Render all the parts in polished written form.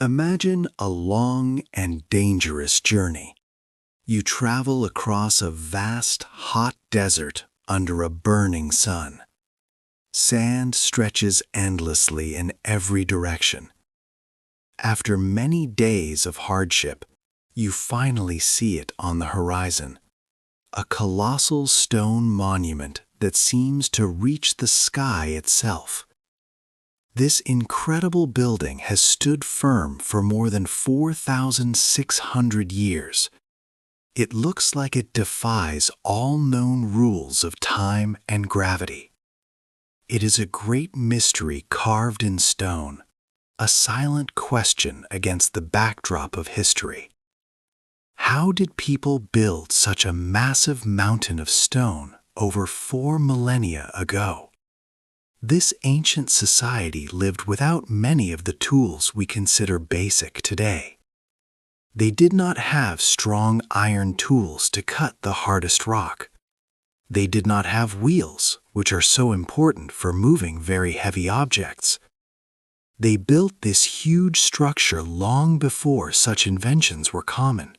Imagine a long and dangerous journey. You travel across a vast, hot desert under a burning sun. Sand stretches endlessly in every direction. After many days of hardship, you finally see it on the horizon. A colossal stone monument that seems to reach the sky itself. This incredible building has stood firm for more than 4,600 years. It looks like it defies all known rules of time and gravity. It is a great mystery carved in stone, a silent question against the backdrop of history. How did people build such a massive mountain of stone over 4 millennia ago? This ancient society lived without many of the tools we consider basic today. They did not have strong iron tools to cut the hardest rock. They did not have wheels, which are so important for moving very heavy objects. They built this huge structure long before such inventions were common.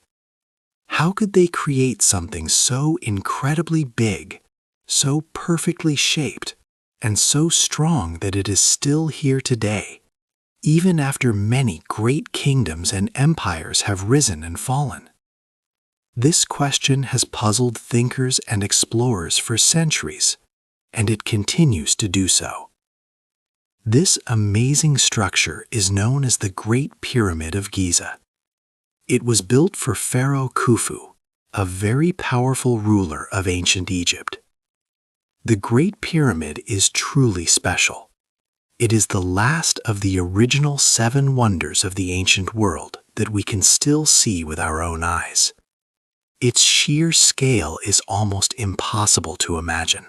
How could they create something so incredibly big, so perfectly shaped, and so strong that it is still here today, even after many great kingdoms and empires have risen and fallen? This question has puzzled thinkers and explorers for centuries, and it continues to do so. This amazing structure is known as the Great Pyramid of Giza. It was built for Pharaoh Khufu, a very powerful ruler of ancient Egypt. The Great Pyramid is truly special. It is the last of the original 7 wonders of the ancient world that we can still see with our own eyes. Its sheer scale is almost impossible to imagine.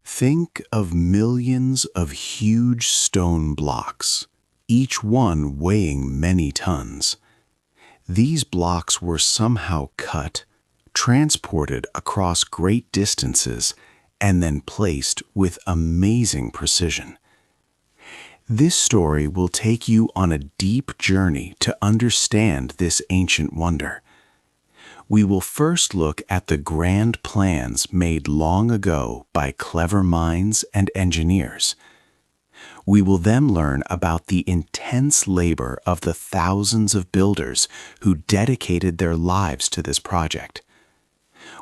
Think of millions of huge stone blocks, each one weighing many tons. These blocks were somehow cut, transported across great distances, and then placed with amazing precision. This story will take you on a deep journey to understand this ancient wonder. We will first look at the grand plans made long ago by clever minds and engineers. We will then learn about the intense labor of the thousands of builders who dedicated their lives to this project.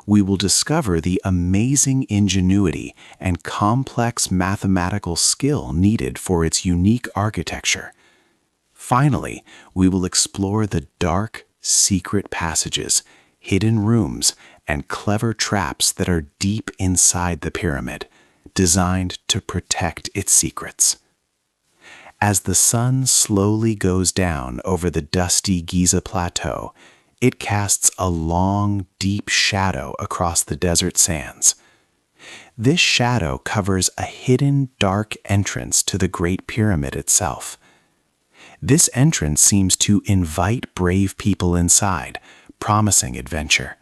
We will discover the amazing ingenuity and complex mathematical skill needed for its unique architecture. Finally, we will explore the dark, secret passages, hidden rooms, and clever traps that are deep inside the pyramid, designed to protect its secrets. As the sun slowly goes down over the dusty Giza Plateau, it casts a long, deep shadow across the desert sands. This shadow covers a hidden, dark entrance to the Great Pyramid itself. This entrance seems to invite brave people inside, promising adventure.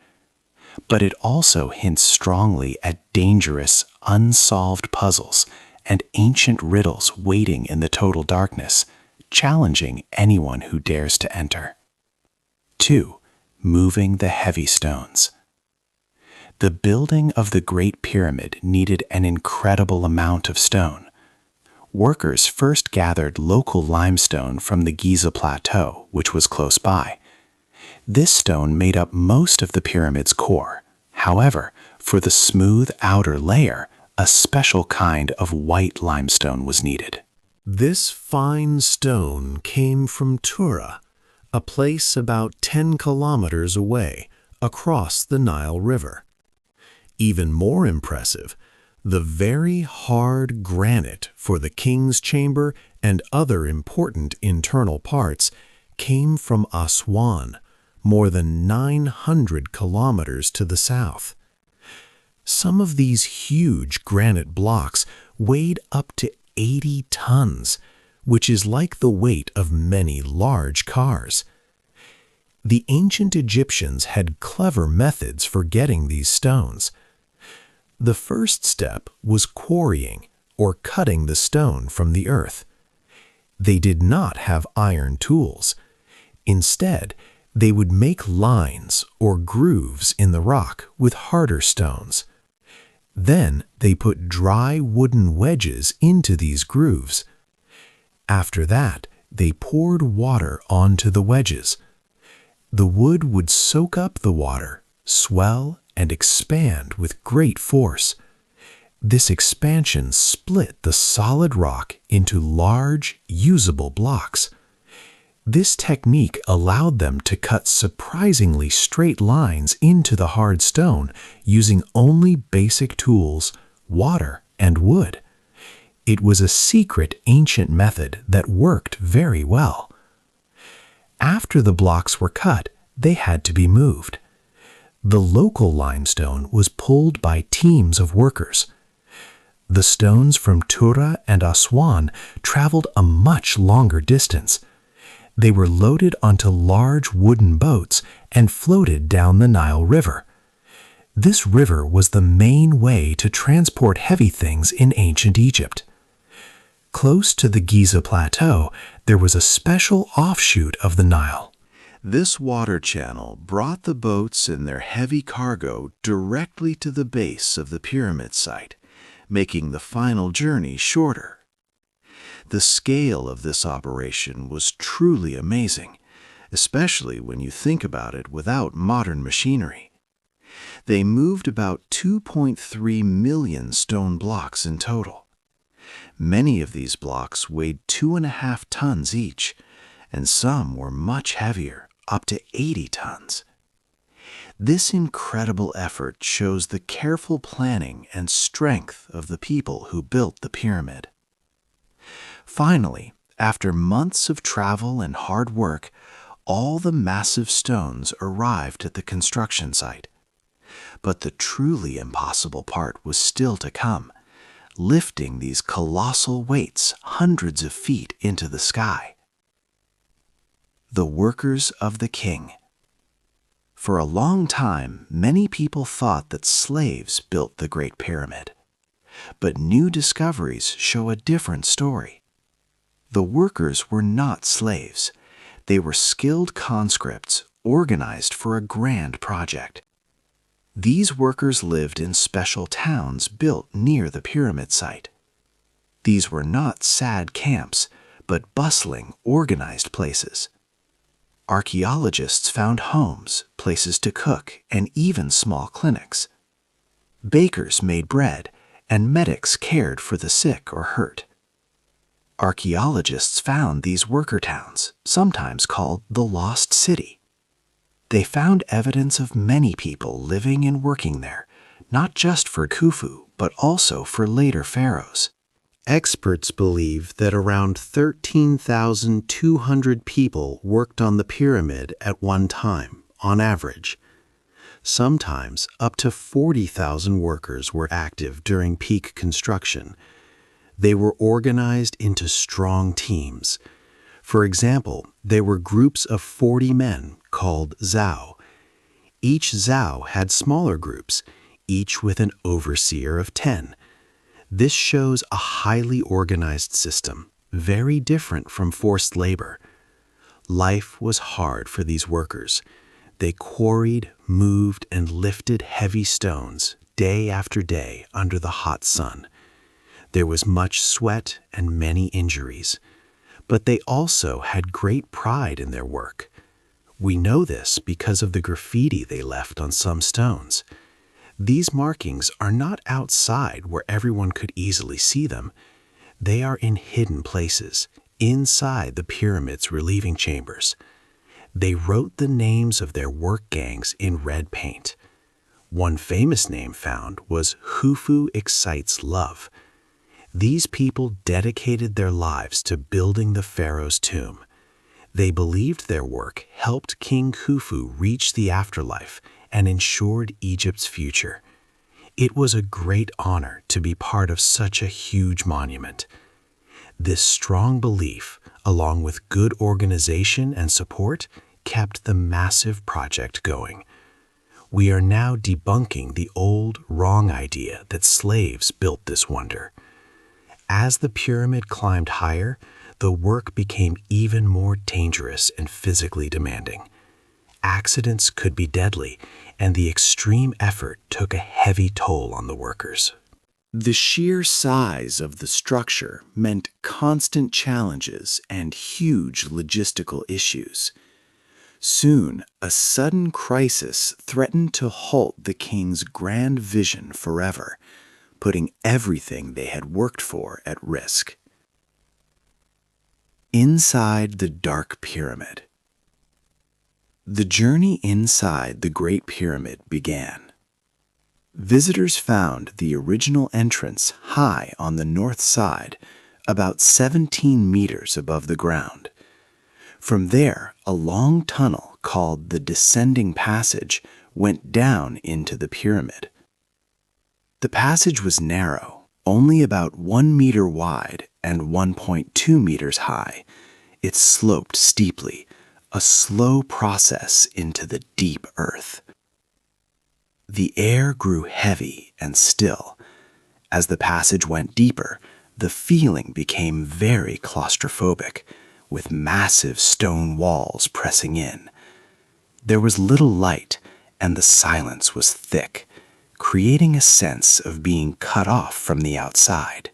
But it also hints strongly at dangerous, unsolved puzzles and ancient riddles waiting in the total darkness, challenging anyone who dares to enter. 2. Moving the heavy stones. The building of the Great Pyramid needed an incredible amount of stone. Workers first gathered local limestone from the Giza Plateau, which was close by. This stone made up most of the pyramid's core. However, for the smooth outer layer, a special kind of white limestone was needed. This fine stone came from Tura, a place about 10 kilometers away, across the Nile River. Even more impressive, the very hard granite for the king's chamber and other important internal parts came from Aswan, more than 900 kilometers to the south. Some of these huge granite blocks weighed up to 80 tons, which is like the weight of many large cars. The ancient Egyptians had clever methods for getting these stones. The first step was quarrying, or cutting the stone from the earth. They did not have iron tools, Instead, they would make lines or grooves in the rock with harder stones. Then they put dry wooden wedges into these grooves. After that, they poured water onto the wedges. The wood would soak up the water, swell, and expand with great force. This expansion split the solid rock into large, usable blocks. This technique allowed them to cut surprisingly straight lines into the hard stone using only basic tools, water, and wood. It was a secret ancient method that worked very well. After the blocks were cut, they had to be moved. The local limestone was pulled by teams of workers. The stones from Tura and Aswan traveled a much longer distance. They were loaded onto large wooden boats and floated down the Nile River. This river was the main way to transport heavy things in ancient Egypt. Close to the Giza Plateau, there was a special offshoot of the Nile. This water channel brought the boats and their heavy cargo directly to the base of the pyramid site, making the final journey shorter. The scale of this operation was truly amazing, especially when you think about it without modern machinery. They moved about 2.3 million stone blocks in total. Many of these blocks weighed 2.5 tons each, and some were much heavier, up to 80 tons. This incredible effort shows the careful planning and strength of the people who built the pyramid. Finally, after months of travel and hard work, all the massive stones arrived at the construction site. But the truly impossible part was still to come, lifting these colossal weights hundreds of feet into the sky. The workers of the king. For a long time, many people thought that slaves built the Great Pyramid. But new discoveries show a different story. The workers were not slaves. They were skilled conscripts organized for a grand project. These workers lived in special towns built near the pyramid site. These were not sad camps, but bustling, organized places. Archaeologists found homes, places to cook, and even small clinics. Bakers made bread, and medics cared for the sick or hurt. Archaeologists found these worker towns, sometimes called the Lost City. They found evidence of many people living and working there, not just for Khufu, but also for later pharaohs. Experts believe that around 13,200 people worked on the pyramid at one time, on average. Sometimes up to 40,000 workers were active during peak construction. They were organized into strong teams. For example, there were groups of 40 men called zao. Each zao had smaller groups, each with an overseer of 10. This shows a highly organized system, very different from forced labor. Life was hard for these workers. They quarried, moved, and lifted heavy stones day after day under the hot sun. There was much sweat and many injuries, but they also had great pride in their work. We know this because of the graffiti they left on some stones. These markings are not outside where everyone could easily see them. They are in hidden places, inside the pyramid's relieving chambers. They wrote the names of their work gangs in red paint. One famous name found was Khufu Excites Love. These people dedicated their lives to building the pharaoh's tomb. They believed their work helped King Khufu reach the afterlife and ensured Egypt's future. It was a great honor to be part of such a huge monument. This strong belief, along with good organization and support, kept the massive project going. We are now debunking the old, wrong idea that slaves built this wonder. As the pyramid climbed higher, the work became even more dangerous and physically demanding. Accidents could be deadly, and the extreme effort took a heavy toll on the workers. The sheer size of the structure meant constant challenges and huge logistical issues. Soon, a sudden crisis threatened to halt the king's grand vision forever, putting everything they had worked for at risk. Inside the Dark Pyramid. The journey inside the Great Pyramid began. Visitors found the original entrance high on the north side, about 17 meters above the ground. From there, a long tunnel called the Descending Passage went down into the pyramid. The passage was narrow, only about 1 meter wide and 1.2 meters high. It sloped steeply, a slow process into the deep earth. The air grew heavy and still. As the passage went deeper, the feeling became very claustrophobic, with massive stone walls pressing in. There was little light, and the silence was thick, creating a sense of being cut off from the outside.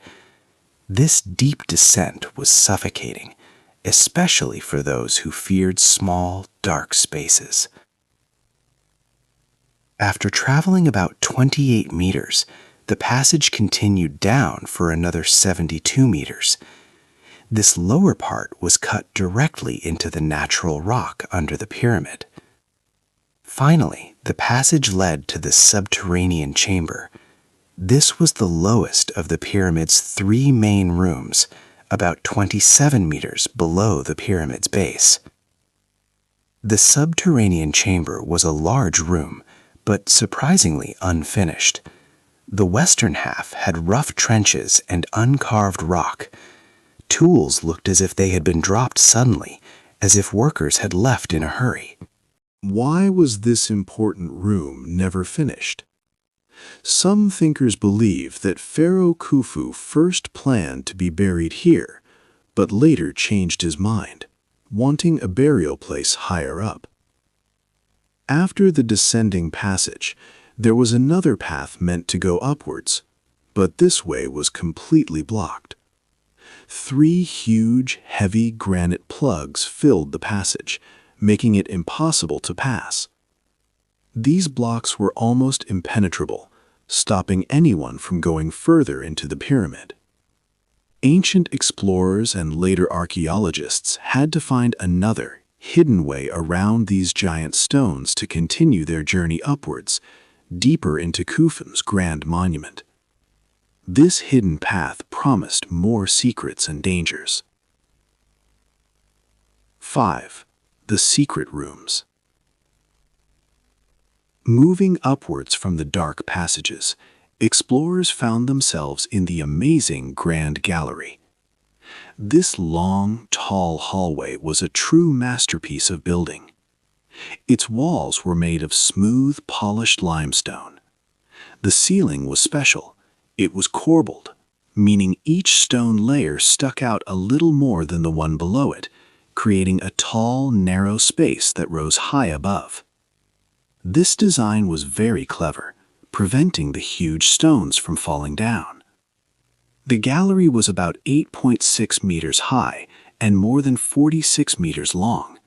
This deep descent was suffocating, especially for those who feared small, dark spaces. After traveling about 28 meters, the passage continued down for another 72 meters. This lower part was cut directly into the natural rock under the pyramid. Finally, the passage led to the subterranean chamber. This was the lowest of the pyramid's 3 main rooms, about 27 meters below the pyramid's base. The subterranean chamber was a large room, but surprisingly unfinished. The western half had rough trenches and uncarved rock. Tools looked as if they had been dropped suddenly, as if workers had left in a hurry. Why was this important room never finished? Some thinkers believe that Pharaoh Khufu first planned to be buried here, but later changed his mind, wanting a burial place higher up. After the descending passage, there was another path meant to go upwards, but this way was completely blocked. 3 huge, heavy granite plugs filled the passage, making it impossible to pass. These blocks were almost impenetrable, stopping anyone from going further into the pyramid. Ancient explorers and later archaeologists had to find another, hidden way around these giant stones to continue their journey upwards, deeper into Khufu's grand monument. This hidden path promised more secrets and dangers. 5. The Secret Rooms. Moving upwards from the dark passages, explorers found themselves in the amazing Grand Gallery. This long, tall hallway was a true masterpiece of building. Its walls were made of smooth, polished limestone. The ceiling was special. It was corbelled, meaning each stone layer stuck out a little more than the one below it, creating a tall, narrow space that rose high above. This design was very clever, preventing the huge stones from falling down. The gallery was about 8.6 meters high and more than 46 meters long.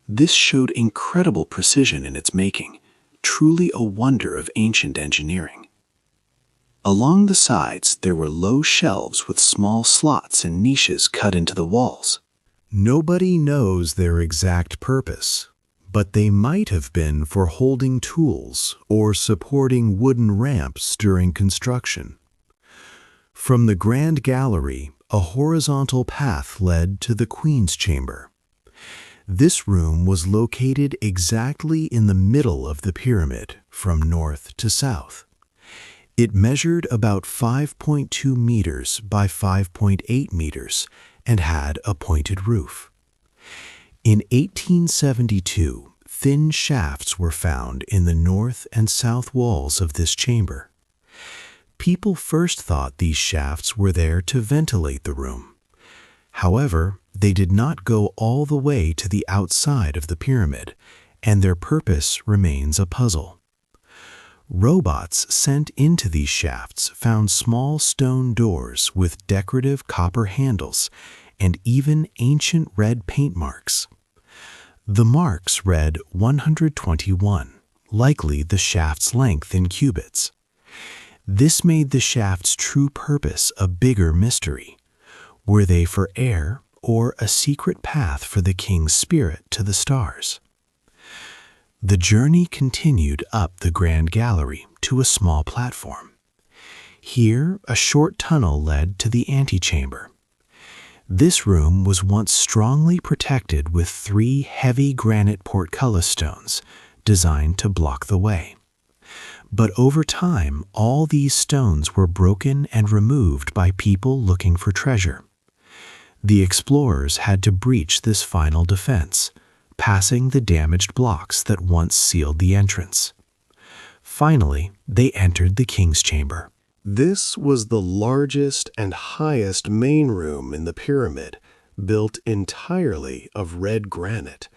This showed incredible precision in its making, truly a wonder of ancient engineering. Along the sides, there were low shelves with small slots and niches cut into the walls. Nobody knows their exact purpose, but they might have been for holding tools or supporting wooden ramps during construction. From the Grand Gallery, a horizontal path led to the Queen's Chamber. This room was located exactly in the middle of the pyramid, from north to south. It measured about 5.2 meters by 5.8 meters and had a pointed roof. In 1872, thin shafts were found in the north and south walls of this chamber. People first thought these shafts were there to ventilate the room. However, they did not go all the way to the outside of the pyramid, and their purpose remains a puzzle. Robots sent into these shafts found small stone doors with decorative copper handles and even ancient red paint marks. The marks read 121, likely the shaft's length in cubits. This made the shaft's true purpose a bigger mystery. Were they for air or a secret path for the king's spirit to the stars? The journey continued up the Grand Gallery to a small platform. Here, a short tunnel led to the antechamber. This room was once strongly protected with 3 heavy granite portcullis stones designed to block the way. But over time, all these stones were broken and removed by people looking for treasure. The explorers had to breach this final defense, passing the damaged blocks that once sealed the entrance. Finally, they entered the king's chamber. This was the largest and highest main room in the pyramid, built entirely of red granite.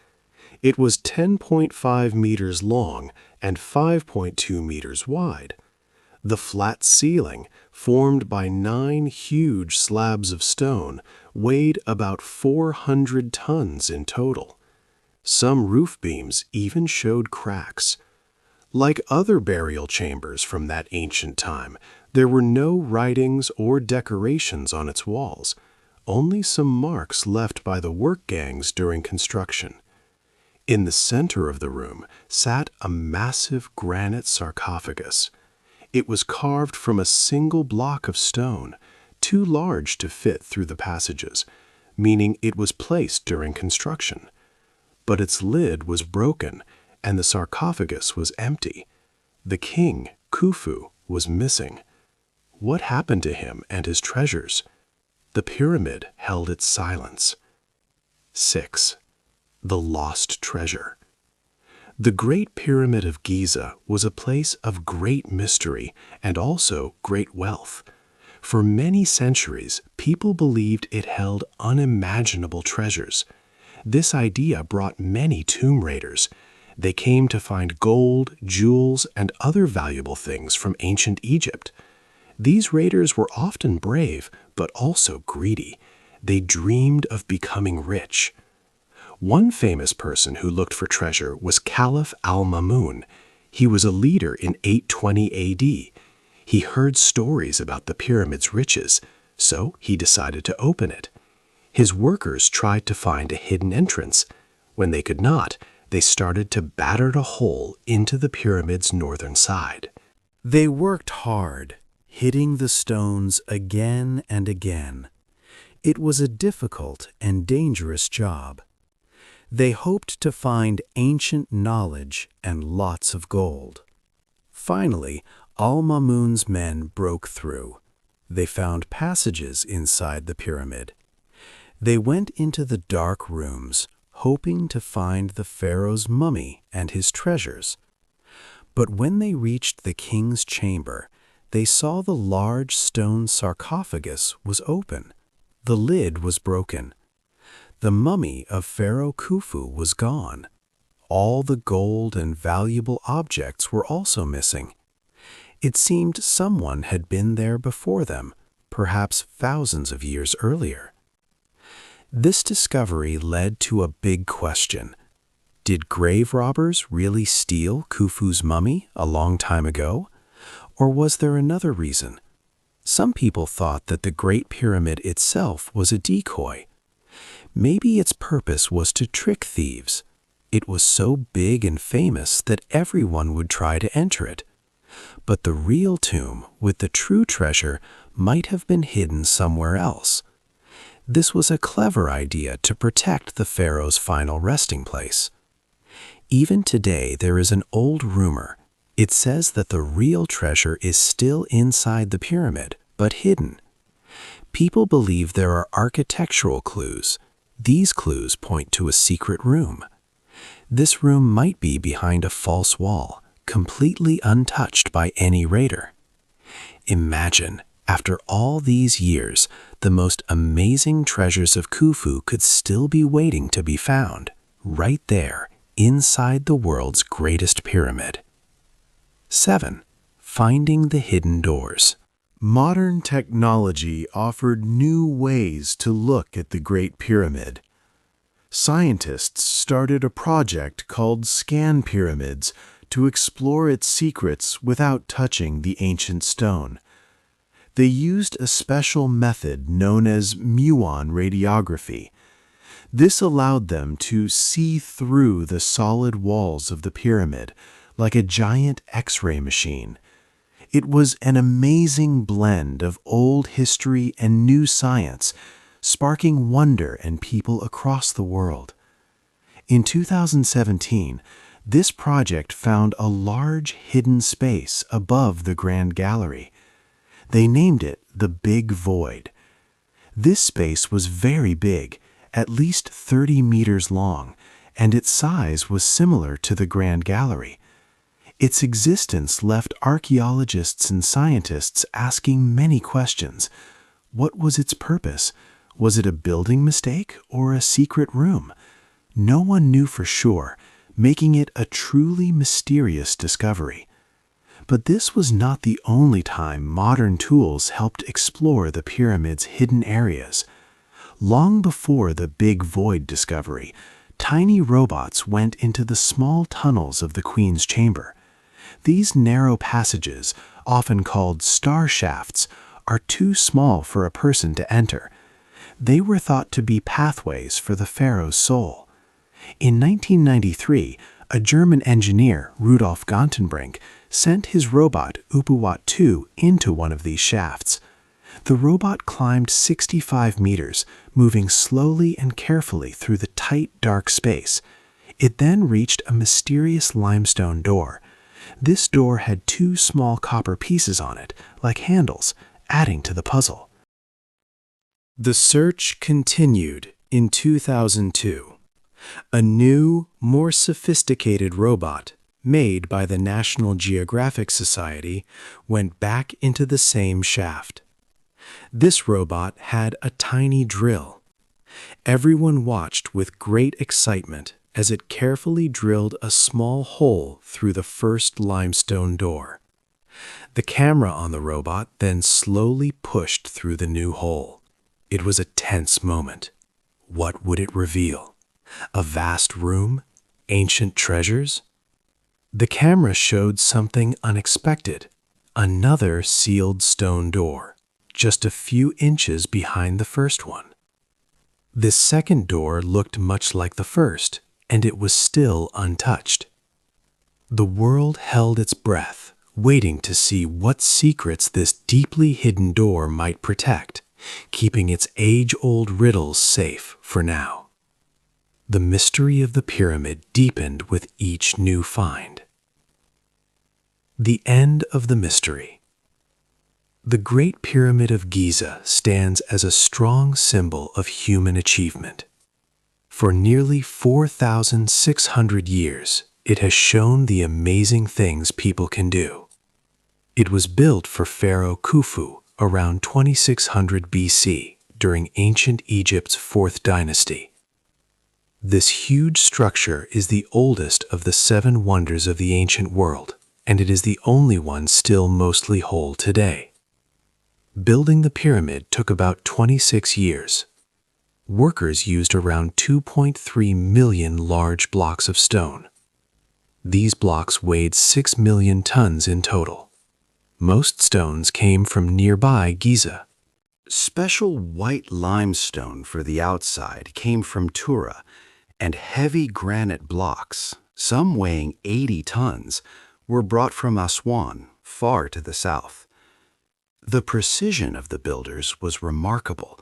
It was 10.5 meters long and 5.2 meters wide. The flat ceiling, formed by 9 huge slabs of stone, weighed about 400 tons in total. Some roof beams even showed cracks. Like other burial chambers from that ancient time, there were no writings or decorations on its walls, only some marks left by the work gangs during construction. In the center of the room sat a massive granite sarcophagus. It was carved from a single block of stone, too large to fit through the passages, meaning it was placed during construction. But its lid was broken, and the sarcophagus was empty. The king, Khufu, was missing. What happened to him and his treasures? The pyramid held its silence. 6. The lost treasure. The Great Pyramid of Giza was a place of great mystery and also great wealth. For many centuries, people believed it held unimaginable treasures. This idea brought many tomb raiders. They came to find gold, jewels, and other valuable things from ancient Egypt. These raiders were often brave, but also greedy. They dreamed of becoming rich. One famous person who looked for treasure was Caliph al-Mamun. He was a leader in 820 AD. He heard stories about the pyramid's riches, so he decided to open it. His workers tried to find a hidden entrance. When they could not, they started to batter a hole into the pyramid's northern side. They worked hard, hitting the stones again and again. It was a difficult and dangerous job. They hoped to find ancient knowledge and lots of gold. Finally, al-Mamun's men broke through. They found passages inside the pyramid. They went into the dark rooms, hoping to find the pharaoh's mummy and his treasures. But when they reached the king's chamber, they saw the large stone sarcophagus was open. The lid was broken. The mummy of Pharaoh Khufu was gone. All the gold and valuable objects were also missing. It seemed someone had been there before them, perhaps thousands of years earlier. This discovery led to a big question. Did grave robbers really steal Khufu's mummy a long time ago? Or was there another reason? Some people thought that the Great Pyramid itself was a decoy. Maybe its purpose was to trick thieves. It was so big and famous that everyone would try to enter it. But the real tomb with the true treasure might have been hidden somewhere else. This was a clever idea to protect the pharaoh's final resting place. Even today, there is an old rumor. It says that the real treasure is still inside the pyramid, but hidden. People believe there are architectural clues. These clues point to a secret room. This room might be behind a false wall, completely untouched by any raider. Imagine After all these years, the most amazing treasures of Khufu could still be waiting to be found, right there, inside the world's greatest pyramid. 7. Finding the hidden doors. Modern technology offered new ways to look at the Great Pyramid. Scientists started a project called Scan Pyramids to explore its secrets without touching the ancient stone. They used a special method known as muon radiography. This allowed them to see through the solid walls of the pyramid like a giant X-ray machine. It was an amazing blend of old history and new science, sparking wonder in people across the world. In 2017, this project found a large hidden space above the Grand Gallery. They named it the Big Void. This space was very big, at least 30 meters long, and its size was similar to the Grand Gallery. Its existence left archaeologists and scientists asking many questions. What was its purpose? Was it a building mistake or a secret room? No one knew for sure, making it a truly mysterious discovery. But this was not the only time modern tools helped explore the pyramid's hidden areas. Long before the Big Void discovery, tiny robots went into the small tunnels of the Queen's chamber. These narrow passages, often called star shafts, are too small for a person to enter. They were thought to be pathways for the pharaoh's soul. In 1993, a German engineer, Rudolf Gantenbrink, sent his robot Upuwat-2 into one of these shafts. The robot climbed 65 meters, moving slowly and carefully through the tight, dark space. It then reached a mysterious limestone door. This door had two small copper pieces on it, like handles, adding to the puzzle. The search continued in 2002. A new, more sophisticated robot, made by the National Geographic Society, went back into the same shaft. This robot had a tiny drill. Everyone watched with great excitement as it carefully drilled a small hole through the first limestone door. The camera on the robot then slowly pushed through the new hole. It was a tense moment. What would it reveal? A vast room? Ancient treasures? The camera showed something unexpected. Another sealed stone door, just a few inches behind the first one. This second door looked much like the first, and it was still untouched. The world held its breath, waiting to see what secrets this deeply hidden door might protect, keeping its age-old riddles safe for now. The mystery of the pyramid deepened with each new find. The end of the mystery. The Great Pyramid of Giza stands as a strong symbol of human achievement. For nearly 4,600 years, it has shown the amazing things people can do. It was built for Pharaoh Khufu around 2600 BC during ancient Egypt's 4th dynasty. This huge structure is the oldest of the 7 wonders of the ancient world, and it is the only one still mostly whole today. Building the pyramid took about 26 years. Workers used around 2.3 million large blocks of stone. These blocks weighed 6 million tons in total. Most stones came from nearby Giza. Special white limestone for the outside came from Tura, and heavy granite blocks, some weighing 80 tons, were brought from Aswan, far to the south. The precision of the builders was remarkable.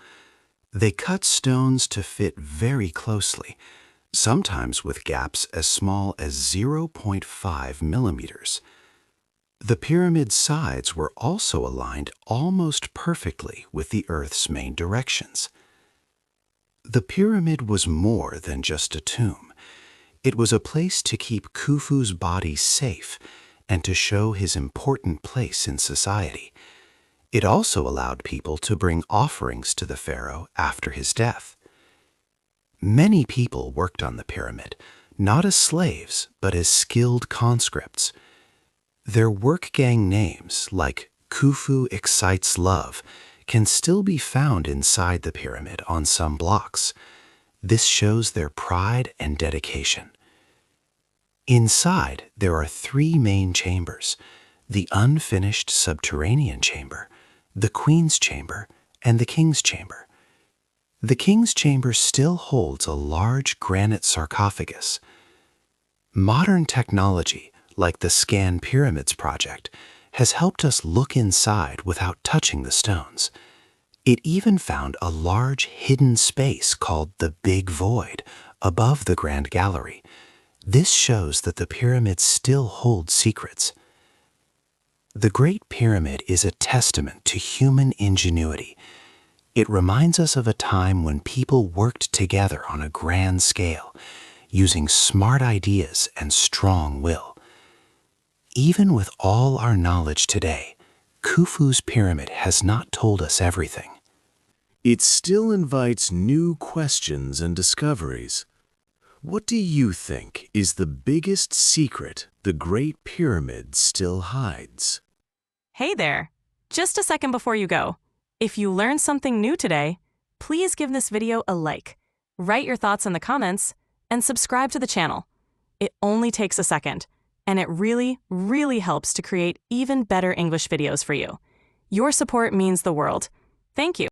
They cut stones to fit very closely, sometimes with gaps as small as 0.5 millimeters. The pyramid's sides were also aligned almost perfectly with the Earth's main directions. The pyramid was more than just a tomb. It was a place to keep Khufu's body safe and to show his important place in society. It also allowed people to bring offerings to the pharaoh after his death. Many people worked on the pyramid, not as slaves, but as skilled conscripts. Their work gang names, like Khufu Excites Love, can still be found inside the pyramid on some blocks. This shows their pride and dedication. Inside, there are three main chambers: the unfinished subterranean chamber, the Queen's chamber, and the King's chamber. The King's chamber still holds a large granite sarcophagus. Modern technology, like the Scan Pyramids project, has helped us look inside without touching the stones. It even found a large hidden space called the Big Void above the Grand Gallery. This shows that the pyramid still holds secrets. The Great Pyramid is a testament to human ingenuity. It reminds us of a time when people worked together on a grand scale, using smart ideas and strong will. Even with all our knowledge today, Khufu's pyramid has not told us everything. It still invites new questions and discoveries. What do you think is the biggest secret the Great Pyramid still hides? Hey there! Just a second before you go. If you learned something new today, please give this video a like, write your thoughts in the comments, and subscribe to the channel. It only takes a second, and it really, really helps to create even better English videos for you. Your support means the world. Thank you.